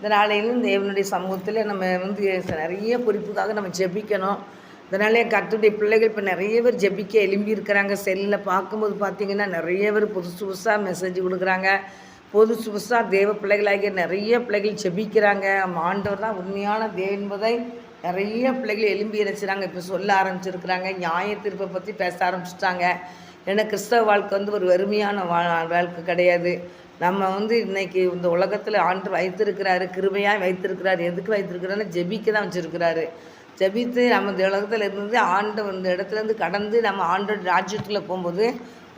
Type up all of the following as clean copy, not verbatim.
இந்த நாளையிலும் தேவனுடைய சமூகத்தில் நம்ம நிறைய குறிப்புக்காக நம்ம ஜெபிக்கணும். இதனாலே கர்த்தருடைய பிள்ளைகள் இப்போ நிறைய பேர் ஜெபிக்க எழும்பி இருக்கிறாங்க. செல்லில் பார்க்கும்போது பார்த்திங்கன்னா நிறைய பேர் புதுசு புதுசாக மெசேஜ் கொடுக்குறாங்க. புதுசு புதுசாக தேவ பிள்ளைகளாகிய நிறைய பிள்ளைகள் ஜெபிக்கிறாங்க. ஆண்டவர் தான் உண்மையான தேவன் என்பதை நிறைய பிள்ளைகள் எழும்பி இறைச்சிறாங்க. இப்போ சொல்ல ஆரம்பிச்சிருக்கிறாங்க. நியாய தீர்ப்பை பற்றி பேச ஆரம்பிச்சிட்டாங்க. ஏன்னா கிறிஸ்தவ வாழ்க்கை ஒரு வெறுமையான வாழ்க்கை கிடையாது. நம்ம இன்றைக்கி இந்த உலகத்தில் ஆண்டு வைத்திருக்கிறாரு, கிருபையாக வைத்திருக்கிறாரு. எதுக்கு வைத்திருக்கிறாருன்னு ஜெபிக்க தான் வச்சுருக்கிறாரு. ஜெபித்து நம்ம இந்த உலகத்தில் இருந்து இந்த இடத்துலேருந்து கடந்து நம்ம ஆண்டோட ராஜ்யத்துக்குள்ளே போகும்போது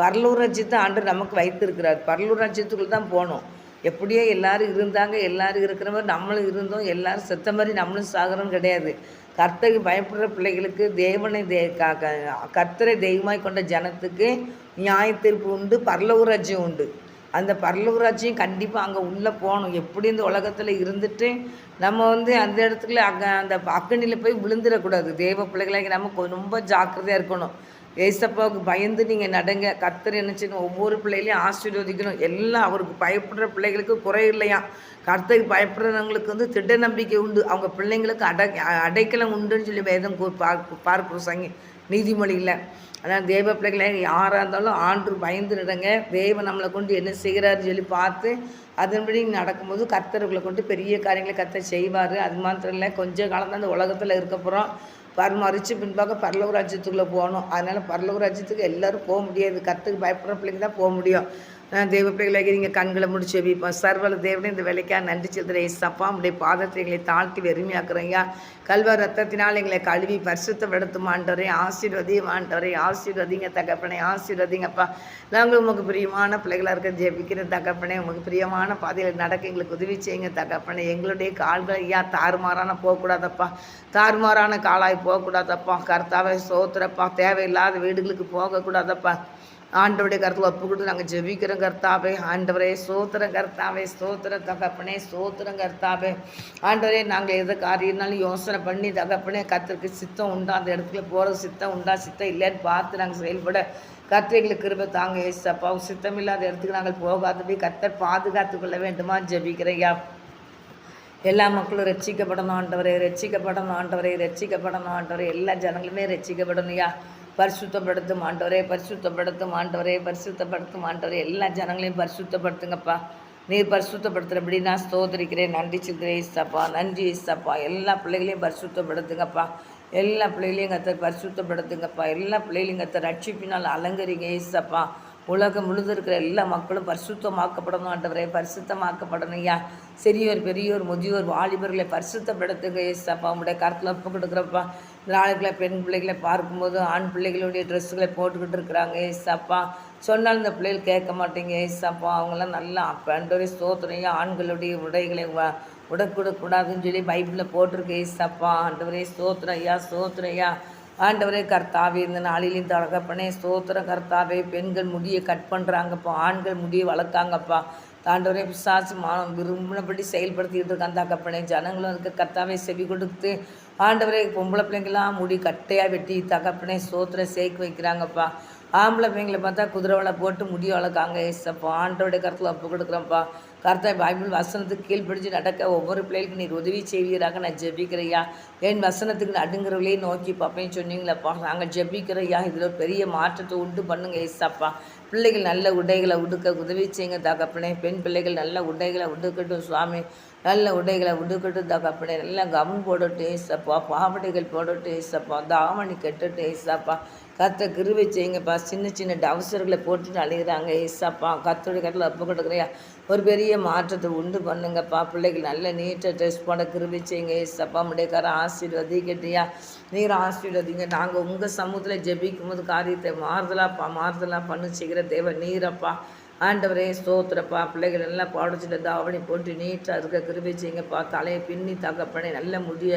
பரலூர் ராஜ்யத்தை ஆண்டு நமக்கு வைத்திருக்கிறார். பரலூர் ராஜ்யத்துக்குள்ளே தான் போகணும். எப்படியோ எல்லோரும் இருந்தாங்க, எல்லோரும் இருக்கிற மாதிரி நம்மளும் இருந்தோம். எல்லோரும் செத்த மாதிரி நம்மளும் சாகிறோன்னு கிடையாது. கர்த்தருக்கு பயப்படுற பிள்ளைகளுக்கு தேவனை கர்த்தரை தெய்வமாய் கொண்ட ஜனத்துக்கு நியாய தீர்ப்பு உண்டு, பரலோக ராஜ்யம் உண்டு. அந்த பரலோக ராஜ்யம் கண்டிப்பாக அங்கே உள்ளே போகணும். எப்படி இந்த உலகத்தில் இருந்துட்டு நம்ம அந்த இடத்துக்குள்ள அந்த அக்கனியில் போய் விழுந்துடக்கூடாது. தேவ பிள்ளைகளாகி நம்ம ரொம்ப ஜாக்கிரதையாக இருக்கணும். ஏசப்பாவுக்கு பயந்து நீங்கள் நடங்க. கர்த்தர் என்ன செய்யணும், ஒவ்வொரு பிள்ளைகளையும் ஆசீர்வதிக்கணும். எல்லாம் அவருக்கு பயப்படுற பிள்ளைகளுக்கு குறை இல்லையா. கர்த்தருக்கு பயப்படுறவங்களுக்கு திட நம்பிக்கை உண்டு. அவங்க பிள்ளைங்களுக்கு அடைக்கலம் உண்டுன்னு சொல்லி வேதம் பார்க்குறோம் நீதிமொழியில். அதனால் தேவ பிள்ளைகளை யாராக இருந்தாலும் ஆண்டு பயந்து நடங்க. தேவன் நம்மளை கொண்டு என்ன செய்கிறாருன்னு சொல்லி பார்த்து அதன்படி நடக்கும்போது கர்த்தர்களை கொண்டு பெரிய காரியங்களை கர்த்தர் செய்வார். அது மாத்திரம் இல்லை, கொஞ்சம் காலம் தான் அந்த உலகத்தில் இருக்க போகிறோம். மறித்து பின்பாக பரலோக ராஜ்யத்துக்குள்ளே போகணும். அதனால் பரலோக ராஜ்யத்துக்கு எல்லோரும் போக முடியாது. கர்த்தருக்கு பயப்படுற பிள்ளைங்க தான் போக முடியும். தேவ பிள்ளைகளாகி நீங்கள் கண்களை முடிச்சு வைப்போம். சர்வல தேவனே இந்த வேலைக்காக நன்றி செலுத்துகிற ஏசப்பா, உடைய பாதத்தை எங்களை தாழ்த்தி வெறுமையாக்குறீங்க. கல்வார் ரத்தத்தினால் எங்களை கழுவி பரிசுத்தப்படுத்தும் ஆண்டவரே. ஆசீர்வதியும் ஆண்டவரே, ஆசீர்வதிங்க தகப்பனே, ஆசீர்வதிங்கப்பா. நாங்கள் உமக்கு பிரியமான பிள்ளைகளாக இருக்க ஜெபிக்கிற தகப்பனே, உங்களுக்கு பிரியமான பாதையில் நடக்க எங்களுக்கு உதவி செய்யுங்க தகப்பனே. எங்களுடைய கால்கள் தாறுமாறான போகக்கூடாதப்பா, தாறுமாறான காலாய் போகக்கூடாதப்பா. கர்த்தாவே சோத்திரப்பா, தேவையில்லாத வீடுகளுக்கு போகக்கூடாதப்பா. ஆண்டவருடைய கருத்தில் ஒப்பு கொடுத்து நாங்கள் ஜெபிக்கிறோம் கர்த்தாவே. ஆண்டவரே சோத்திரம் கர்த்தாவே, சோத்திரம் தகப்பனே, சோத்திரம் கர்த்தாவே. ஆண்டவரே நாங்கள் எதை காரியம்னாலும் யோசனை பண்ணி தகப்பனே கர்த்தருக்கு சித்தம் உண்டா, அந்த இடத்துல போகிறது சித்தம் உண்டா, சித்தம் இல்லைன்னு பார்த்து நாங்கள் செயல்பட கர்த்தர்களுக்கு கிருபை தாங்க ஏசப்பா. சித்தம் இல்லாத இடத்துக்கு நாங்கள் போகாதபடி கர்த்தர் பாதுகாத்து கொள்ள வேண்டுமா ஜெபிக்கிறையா. எல்லா மக்களும் ரட்சிக்கப்படணும் ஆண்டவரே, ரட்சிக்கப்படணும் ஆண்டவரே, ரட்சிக்கப்படணும் ஆண்டவரே. எல்லா ஜனங்களுமே ரட்சிக்கப்படணும்யா. பரிசுத்தப்படுத்தும் ஆண்டவரே, பரிசுத்தப்படுத்தும் ஆண்டவரே, பரிசுத்தப்படுத்தும் ஆண்டவரே. எல்லா ஜனங்களையும் பரிசுத்தப்படுத்துங்கப்பா. நீர் பரிசுத்தப்படுத்துகிறபடி நான் ஸ்தோத்திரிக்கிறேன். நன்றி சொல்கிறேன் ஏசப்பா, நன்றி ஏசப்பா. எல்லா பிள்ளைகளையும் பரிசுத்தப்படுத்துங்கப்பா. எல்லா பிள்ளைகளையும் கர்த்தர் பரிசுத்தப்படுத்துங்கப்பா. எல்லா பிள்ளைகளையும் கர்த்தர் ரட்சிப்பினால் அலங்கரிங்க ஏசப்பா. உலகம் முழுது இருக்கிற எல்லா மக்களும் பரிசுத்தமாக்கப்படணும் ஆண்டவரே, பரிசுத்தமாக்கப்படணும் ஐயா. சிறியோர் பெரியோர் முதியோர் வாலிபர்களை பரிசுத்தப்படுத்துங்க ஏசப்பா. உங்களுடைய கருத்தில் ஒப்பு கொடுக்குறப்பா. நாளைக்குள்ள பெண் பிள்ளைகளை பார்க்கும்போது ஆண் பிள்ளைகளுடைய ட்ரெஸ்ஸுகளை போட்டுக்கிட்டு இருக்கிறாங்க ஏசப்பா. சொன்னாலும் இந்த பிள்ளைகள் கேட்க மாட்டேங்க ஏசப்பா. அவங்களாம் நல்லா ஆண்டவரே ஸ்தோத்திரையா. ஆண்களுடைய உடைகளை உடக்கூடாதுன்னு சொல்லி பைபிளில் போட்டிருக்கு ஏசப்பா. ஆண்டவரே ஸ்தோத்திரம் ஐயா, ஸ்தோத்திரம் ஐயா. ஆண்டவரே கர்த்தாவே, இந்த நாளிலையும் தகப்பனே ஸ்தோத்திரம் கர்த்தாவே. பெண்கள் முடியை கட் பண்ணுறாங்கப்பா, ஆண்கள் முடியை வளர்க்காங்கப்பா. ஆண்டவரே பிசாசு விரும்பினபடி செயல்படுத்திக்கிட்டு இருக்கான் தகப்பனே. ஜனங்களும் அதுக்கு கர்த்தாவே செவி கொடுத்து ஆண்டவரே பொம்பளை பிள்ளைங்களாம் முடி கட்டையாக வெட்டி தகப்பனே ஸ்தோத்திரம் சேர்க்க வைக்கிறாங்கப்பா. ஆம்பளை பிள்ளைங்களை பார்த்தா குதிரை போட்டு முடி வளர்க்காங்க ஏசப்பா. ஆண்டோடைய கருத்தில் ஒப்பு கொடுக்குறேன்ப்பா. கர்த்தர் பைபிள் வசனத்துக்கு கீழ்ப்பிடிச்சு நடக்க ஒவ்வொரு பிள்ளைகளுக்கும் நீர் உதவி செய்வீராக நான் ஜெபிக்கிறையா. என் வசனத்துக்கு நடுங்கிறவர்களையும் நோக்கி பார்ப்பேன்னு சொன்னீங்களப்பா. நாங்கள் ஜெபிக்கிறையா. இதில் ஒரு பெரிய மாற்றத்தை உண்டு பண்ணுங்க ஏசப்பா. பிள்ளைகள் நல்ல உடைகளை உடுக்க உதவி செய்யுங்க தகப்பனே. பெண் பிள்ளைகள் நல்ல உடைகளை உடுக்கட்டும் சுவாமி, நல்ல உடைகளை உடுக்கட்டும் தகப்பனே. நல்லா கவுன் போடட்டு ஏசப்பா, பாவடைகள் போடட்டு ஏசப்பா, தாவணி கெட்டுட்டு ஏசப்பா. கர்த்தர் கிருபை செய்யுங்கப்பா. சின்ன சின்ன டவுசர்களை போட்டுட்டு அழுகிறாங்க ஏசப்பா. கர்த்தருடைய கட்டில் ஒப்பு கொடுக்குறையா. ஒரு பெரிய மாற்றத்தை உண்டு பண்ணுங்கப்பா. பிள்ளைகள் நல்ல நீட்டாக ட்ரெஸ் போட கிருபை செய்யுங்க ஏசப்பா. முடியக்கார ஆசீர்வதிக்கட்டியா, நீர் ஆசீர்வதிங்க. நாங்கள் உங்கள் சமூகத்தில் ஜெபிக்கும் போது காரியத்தை மாறுதலாக பண்ணு செய்கிற தேவன் நீரப்பா. ஆண்டவரே ஸ்தோத்திரப்பா. பிள்ளைகள் எல்லாம் பாடிச்சிட்டு தாவணி போட்டு நீட்டாக இருக்க கிருபை செய்யுங்கப்பா. தலையை பின்னி தகப்பனே, நல்ல முடிய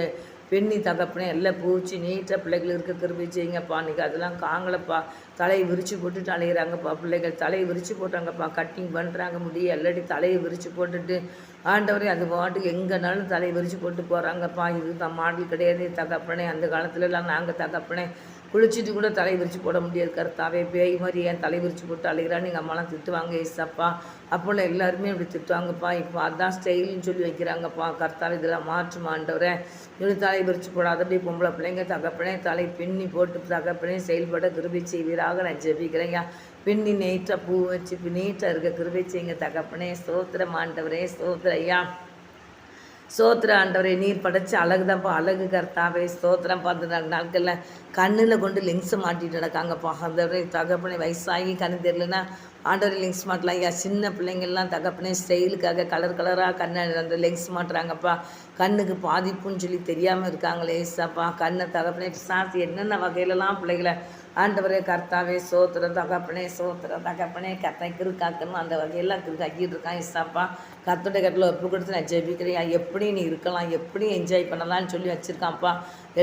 பின்னி தகப்பனே, எல்லாம் பூச்சி நீட்டாக பிள்ளைகள் இருக்க கிருபை செய்யுங்கப்பா. இன்றைக்கி அதெல்லாம் காங்கலப்பா. தலையை விரித்து போட்டுட்டு அலைகிறாங்கப்பா. பிள்ளைகள் தலையை விரித்து போட்டாங்கப்பா. கட்டிங் பண்ணுறாங்க முடிய எல்லாட்டி தலையை விரித்து போட்டுட்டு ஆண்டவரே அது பாட்டுக்கு எங்கேனாலும் தலையை விரித்து போட்டு போகிறாங்கப்பா. இது தான் மாடல் கிடையாது தகப்பனே. அந்த காலத்துலலாம் நாங்கள் தகப்பனே குளிச்சுட்டு கூட தலை விரித்து போட முடியாது கர்த்தாவே. பேய் மாதிரி ஏன் தலை விரித்து போட்டு அழுகிறான்னு எங்கள் அம்மாலாம் திட்டுவாங்க ஏசப்பா. அப்போல்லாம் எல்லாருமே அப்படி திட்டுவாங்கப்பா. இப்போ அதான் ஸ்டைல்னு சொல்லி வைக்கிறாங்கப்பா. கர்த்தாவே இதெல்லாம் மாற்றுமா ஆண்டவரே. இப்படி தலை விரித்து போடாத அப்படி பொம்பளை பிள்ளைங்க தகப்பனே தலை பின்னி போட்டு தகப்பனே செயல்பட கிருபை செய்வீராக நான் ஜெபிக்கிறேங்க. பின்னி நீட்டாக பூ வச்சு நீட்டாக இருக்க கிருபை செய்யுங்க தகப்பனே. ஸ்தோத்திரம் ஆண்டவரே, ஸ்தோத்திர ஐயா. ஸ்தோத்திர ஆண்டவரே. நீர் படைச்ச அழகு தான்ப்பா, அழகு கர்த்தாவே. ஸ்தோத்திரம் பார்த்து நாட்களில் கண்ணில் கொண்டு லெங்ஸை மாட்டிட்டு நடக்காங்கப்பா. அந்த தகப்பனை வயசாகி கண்ணு தெரியலன்னா ஆண்டவரே லெங்ஸ் மாட்டலாம் ஐயா. சின்ன பிள்ளைங்கள்லாம் தகப்பனே ஸ்டைலுக்காக கலர் கலராக கண்ணை அந்த லெங்ஸ் மாட்டுறாங்கப்பா. கண்ணுக்கு பாதிப்புன்னு சொல்லி தெரியாமல் இருக்காங்களே ஏசாப்பா. கண்ணை தகப்பனே பிசாசு என்னென்ன வகையிலலாம் பிள்ளைகளை ஆண்டவரே கர்த்தாவே சோத்திரம் தகப்பனே சோத்திரம் தகப்பனே கத்தை கிருக்காக்கணும் அந்த வகையெல்லாம் கிருக்காக்கிட்டு இருக்கான் இசாப்பா. கத்தோடைய கட்டில் ஒப்பு கொடுத்து நான் ஜெபிக்கிறேன். எப்படி நீ இருக்கலாம், எப்படி என்ஜாய் பண்ணலான்னு சொல்லி வச்சுருக்கான்ப்பா.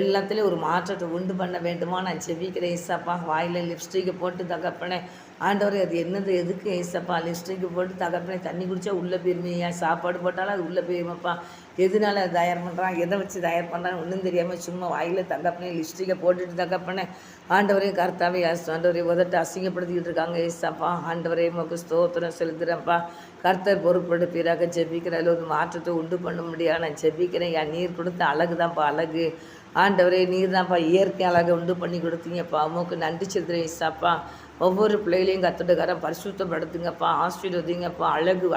எல்லாத்துலேயும் ஒரு மாற்றத்தை உண்டு பண்ண வேண்டுமா நான் ஜெபிக்கிறேன் ஏசாப்பா. வாயில் லிப்ஸ்டிக்கை போட்டு தகப்பனே ஆண்டவரே அது என்னது எதுக்கு ஏசப்பா. லிப்ஸ்டிக்கு போட்டு தகப்பனே தண்ணி குடித்தா உள்ளே போயிருமையா, சாப்பாடு போட்டாலும் அது உள்ளே போயிருமாப்பா. எதனால தயார் பண்ணுறான், எதை வச்சு தயார் பண்ணுறான்னு ஒன்றும் தெரியாமல் சும்மா வாயில் தகப்பனே லிப்ஸ்டிக்கை போட்டுட்டு தகப்பனே ஆண்டவரே கர்த்தாவே ஆண்டவரே உதட்டு அசிங்கப்படுத்திக்கிட்டு இருக்காங்க ஏசப்பா. ஆண்டவரே உமக்கு ஸ்தோத்திரம் செலுத்துகிறேன்ப்பா. கர்த்தர் பொறுப்படுப்பீராக ஜெபிக்கிற அதில் ஒரு மாற்றத்தை உண்டு பண்ண முடியாது நான் ஜெபிக்கிறேன். என் நீர் கொடுத்த அழகு தான்ப்பா அழகு. ஆண்டவரே நீர் தான்ப்பா இயற்கை அழகை உண்டு பண்ணி கொடுத்தீங்கப்பா. உமக்கு நன்றி செலுத்துகிறேன் ஏசப்பா. ஒவ்வொரு பிள்ளைகளையும் கத்துட்டுக்காரன் பரிசுத்தப்படுத்துங்கப்பா, ஆசீர்வதிங்கப்பா,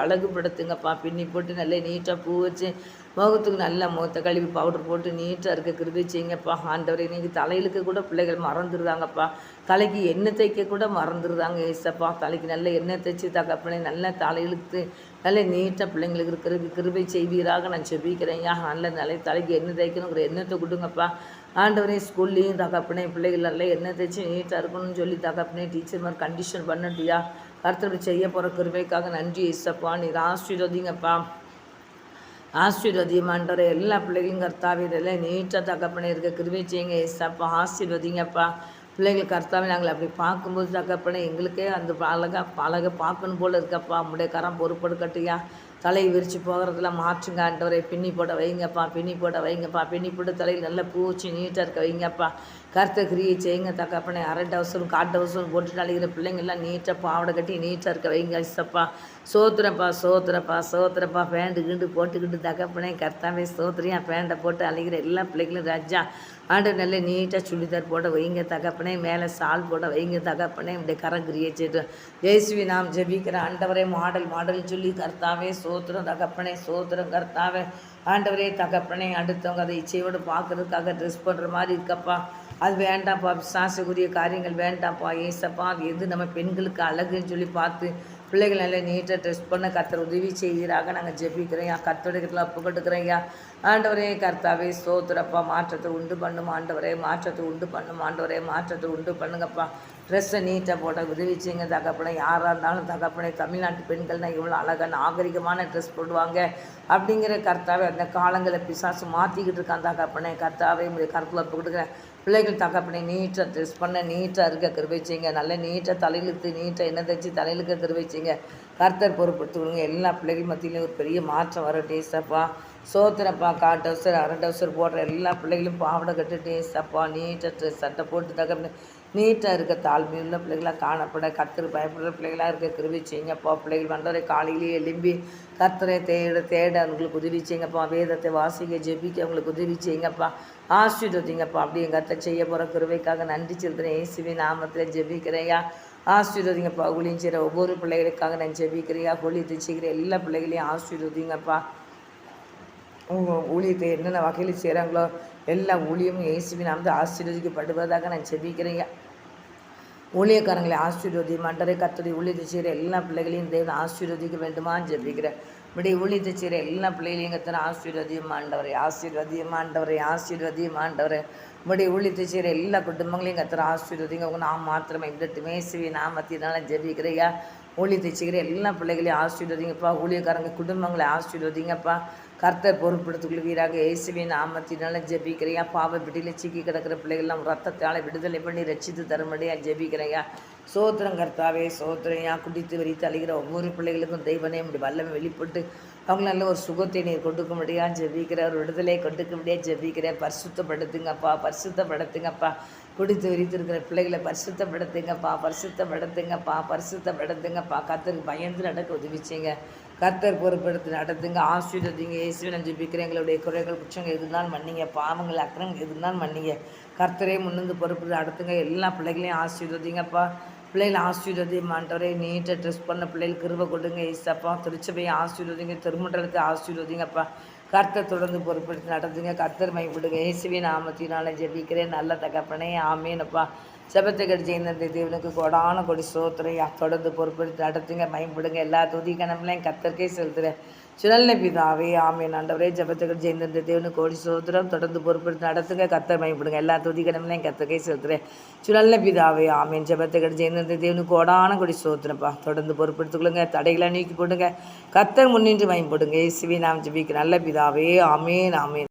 அழகுபடுத்துங்கப்பா. பின்னி போட்டு நல்லா நீட்டாக பூ வச்சு முகத்துக்கு நல்ல முகத்தை கழுவி பவுடர் போட்டு நீட்டாக இருக்க கிருபை செய்யுங்கப்பா. ஆண்டவரை இன்றைக்கி தலையிலுக்கு கூட பிள்ளைகள் மறந்துடுதாங்கப்பா. தலைக்கு எண்ணெய் தைக்க கூட மறந்துடுதாங்க ஏசப்பா. தலைக்கு நல்ல எண்ணெய் தைச்சி தகப்பனே நல்ல தலையிழுத்து நல்ல நீட்டாக பிள்ளைங்களுக்கு இருக்கிறதுக்கு கிருபை செய்வீராக நான் செபிக்கிறேன். நல்ல தலைக்கு எண்ணெய் தைக்கணுங்கிற எண்ணத்தை கொடுங்கப்பா. ஆண்டவரே ஸ்கூல்லையும் தகப்பனே பிள்ளைகள் நல்லா எண்ணெய் தைச்சி நீட்டாக இருக்கணும்னு சொல்லி தகப்பனே டீச்சர் மாதிரி கண்டிஷன் பண்ணட்டியா. கர்த்தர் செய்ய போகிற கிருபைக்காக நன்றி ஏசப்பா. நீர் ஆசீர்வதிங்கப்பா, ஆசீர்வதியம் ஆண்டவரே. எல்லா பிள்ளைகளும் கர்த்தாவே இதெல்லாம் நீட்டாக தகப்பனே இருக்க கிருபை செய்யுங்க ஏசப்பா. ஆசீர்வதிங்கப்பா. பிள்ளைகள் கர்த்தாவே நாங்கள் அப்படி பார்க்கும்போது தகப்பனே எங்களுக்கே அந்த அழகை பார்க்கணும் போல் இருக்கப்பா. உடைய கரம் பொறுப்படுக்கட்டியா. தலையை விரித்து போகிறதுல மாற்றுங்க ஆண்டவரை. பின்னி போட வைங்கப்பா, பின்னி போட வைங்கப்பா. பின்னி போட்டு தலையில் நல்லா பூச்சி நீட்டாக இருக்க வைங்கப்பா. கர்த்த கிரியை செய்யுங்க தகப்பனே. அரை டவுசரும் காட்டு டவுசரும் போட்டு அழிகிற பிள்ளைங்கள்லாம் நீட்டாக பாவடை கட்டி நீட்டாக இருக்க வைங்க ஐசப்பா. சோத்துறப்பா சோத்துறப்பா சோத்துறப்பா. பேண்டு கிண்டு போட்டுக்கிட்டு தகப்பனே கர்த்தாவே சோத்துறியா. பேண்டை போட்டு அழிகிற எல்லா பிள்ளைகளும் ராஜா ஆண்டு நல்ல நீட்டாக சுடிதார் போட வைங்க தகப்பனே. மேலே சால் போட வைங்க தகப்பனே. இப்படி கரங்கிரியை செய்து ஜெயஸ்வி நாம் ஜெபிக்கிற ஆண்டவரே மாடல் சொல்லி கர்த்தாவே சோத்திரம் தகப்பனே சோத்திரம் கர்த்தாவே. ஆண்டவரே தகப்பனே அடுத்தவங்க அதை இச்சையோடு பார்க்கறதுக்காக ட்ரெஸ் பண்ணுற மாதிரி இருக்கப்பா. அது வேண்டாம்ப்பா. பிசாசுக்குரிய காரியங்கள் வேண்டாம்ப்பா ஏசப்பா. அது எது நம்ம பெண்களுக்கு அழகுன்னு சொல்லி பார்த்து பிள்ளைகள் நல்லா நீட்டாக ட்ரெஸ் பண்ண கர்த்தர் உதவி செய்கிறாங்க நாங்கள் ஜெபிக்கிறேன். கர்த்தருடைய ஒப்பு கட்டுக்கிறேன். ஆண்டவரே கர்த்தாவே ஸ்தோத்திரப்பா. மாற்றத்தை உண்டு பண்ணும் ஆண்டவரே, மாற்றத்தை உண்டு பண்ணும் ஆண்டவரே, மாற்றத்தை உண்டு பண்ணுங்கப்பா. ட்ரெஸ்ஸை நீட்டாக போட்ட உதவி செய்யுங்க தகப்பனே. யாராக இருந்தாலும் தகப்பனே தமிழ்நாட்டு பெண்கள்னால் இவ்வளோ அழகாக நாகரிகமான ட்ரெஸ் போடுவாங்க அப்படிங்கிற கர்த்தாவே அந்த காலங்களை பிசாசு மாற்றிக்கிட்டு இருக்கான் தகப்பனே. கர்த்தாவே கருத்தில் ஒப்பு கொடுக்குறேன். பிள்ளைகள் தகப்பனே நீட்டாக ட்ரெஸ் பண்ண நீட்டாக இருக்க கிருபை செய்யுங்க. நல்ல நீட்டாக தலையிழுத்து நீட்டாக எண்ணெய் தைச்சி தலையிலுக்க கிருபை செய்யுங்க. கர்த்தர் பொறுப்படுத்தி விடுங்க. எல்லா பிள்ளைகள் மத்தியிலையும் ஒரு பெரிய மாற்றம் வரும் டேஸ்டப்பா. சோத்திரப்பா. கால் டவுசர் அரை டவுசர் போடுற எல்லா பிள்ளைகளும் பாவடை கட்டு டேஸ்டப்பா. நீட்டாக ட்ரெஸ் சட்டை போட்டு தகப்பனே நீட்டாக இருக்க தாழ்மையுள்ள பிள்ளைகளாக காணப்பட கர்த்தர் பயப்படுற பிள்ளைகளாக இருக்க கிருபை செய்யுங்கப்பா. பிள்ளைகள் வந்தவரை காலையிலேயே எழும்பி கர்த்தரை தேட அவங்களுக்கு உதவி செய்யுங்கப்பா. வேதத்தை வாசிக்க ஜெபிக்க அவங்களுக்கு உதவி செய்யுங்கப்பா. ஆசீர்வதிங்கப்பா. அப்படி எங்கள் அத்தை செய்ய போகிற கிருபைக்காக நன்றி செலுத்துகிறேன். இயேசுவின் நாமத்தில் ஜெபிக்கிறையா. ஆசீர்வதிங்கப்பா. ஊழியம் செய்கிற ஒவ்வொரு பிள்ளைகளுக்காக நான் ஜெபிக்கிறையா. ஊழியத்தை செய்கிற எல்லா பிள்ளைகளையும் ஆசீர்வதிங்கப்பா. ஊழியத்தை என்னென்ன வகையில் செய்கிறாங்களோ எல்லா ஊழியமும் இயேசுவின் நாமத்தில் ஆசீர்வதிக்கப்படுவதாக நான் ஜெபிக்கிறேன். ஊழியக்காரங்களை ஆசீர்வதியும் ஆண்டவரே. கர்த்தருடைய ஊழியத்தை செய்கிற எல்லா பிள்ளைகளையும் தேவன் ஆசீர்வதிக்க வேண்டுமான்னு ஜெபிக்கிறேன். இப்படி ஊழியத்தை செய்கிற எல்லா பிள்ளைகளையும் கர்த்தர் ஆசீர்வதியும் ஆண்டவரே, ஆசீர்வதியும் ஆண்டவரே, ஆசீர்வதியும் ஆண்டவரே. இப்படி ஊழியத்தை செய்கிற எல்லா குடும்பங்களையும் கர்த்தர் ஆசீர்வதிங்க. உங்கள் நாம் மாத்திரமே இந்த இயேசுவின் நாமத்தினால ஜெபிக்கிறையா. ஊழியத்தை செய்கிற எல்லா பிள்ளைகளையும் ஆசீர்வதிங்கப்பா. ஊழியக்காரங்க குடும்பங்களை ஆசீர்வதிங்கப்பா. கர்த்தர் பொறுப்படுத்திக்கொள்வீராக. இயேசுவின் நாமத்தினால ஜெபிக்கிறையா. பாவ பிடியில் சிக்கி கிடக்கிற பிள்ளைகள்லாம் ரத்தத்தால் விடுதலை பண்ணி ரட்சித்து தரும்படியா ஜெபிக்கிறையா. சோத்திரம் கர்த்தாவே சோத்திரையா. குடித்து வரித்து அழுகிற ஒவ்வொரு பிள்ளைகளுக்கும் தெய்வனே இப்படி வல்லமை வெளிப்பட்டு அவங்க நல்ல ஒரு சுகத்தை நீர் கொடுக்க முடியாது ஜெபிக்கிறேன், ஒரு விடுதலை கொடுக்க முடியாது ஜெபிக்கிறேன். பரிசுத்தப்படுத்துங்கப்பா, பரிசுத்தப்படுத்துங்கப்பா. குடித்து விரித்திருக்கிற பிள்ளைகளை பரிசுத்தப்படுத்துங்கப்பா, பரிசுத்தப்படுத்துங்கப்பா, பரிசுத்தப்படுத்துங்கப்பா. கர்த்தருக்கு பயந்து நடக்க உதவிச்சிங்க. கர்த்தர் பொறுப்படுத்தி நடத்துங்க, ஆசீர்வதிங்க. இயேசுவை நான் ஜெபிக்கிறேன். எங்களுடைய குறைகள் குற்றங்கள் எதுனாலும் மன்னிங்க, பாவங்கள் அக்கிரமங்கள் எதுனாலும் மன்னிங்க. கர்த்தரே முன்னிருந்து பொறுப்பு நடத்துங்க. எல்லா பிள்ளைகளையும் ஆசீர்வதிங்கப்பா. பிள்ளைகளை ஆசீர்வதியும் ஆண்டவரே. நீட்டாக ட்ரெஸ் பண்ண பிள்ளைகளுக்கு கிருபை கொடுங்க ஏசப்பா. திருச்சபையை ஆசீர்வதிங்க, திருமண்டலத்தை ஆசீர்வதிங்கப்பா. கர்த்தர் தொடர்ந்து பொறுப்படுத்தி நடத்துங்க. கர்த்தர் மைப்படுங்க. இயேசுவின் நாமத்தினால ஜெபிக்கிறேன் நல்ல தகப்பனே, ஆமேனப்பா. ஜெபத்தை கடிச்சு இந்த தேவனுக்கு கொடான கொடி சோத்திரையா. தொடர்ந்து பொறுப்படுத்தி நடத்துங்க, மைப்படுங்க. எல்லா துதி கணம்லையும் கர்த்தருக்கே செலுத்துகிறேன். சுழல்ல பிதாவே, ஆமேன். ஆண்டவரே, ஜெபத்தை கடிச்சு இந்த தேவனுக்கு கோடி சோத்திரம். தொடர்ந்து பொறுப்படுத்தி நடத்துங்க, கர்த்தர் மைப்படுங்க. எல்லா துதி கணம்லையும் கர்த்தருக்கே செலுத்துகிறேன். சுழல்ல பிதாவே, ஆமேன். ஜெபத்தை கடிச்சு இந்த தேவனுக்கு கொடான கொடி சோத்திரப்பா. தொடர்ந்து பொறுப்படுத்திக்கொள்ளுங்க, தடைகளை நீக்கி போடுங்க. கர்த்தர் முன்னின்று மைப்படுங்க. இயேசுவே நாம் ஜெபிக்கிறேன் நல்ல பிதாவே, ஆமேன், ஆமேன்.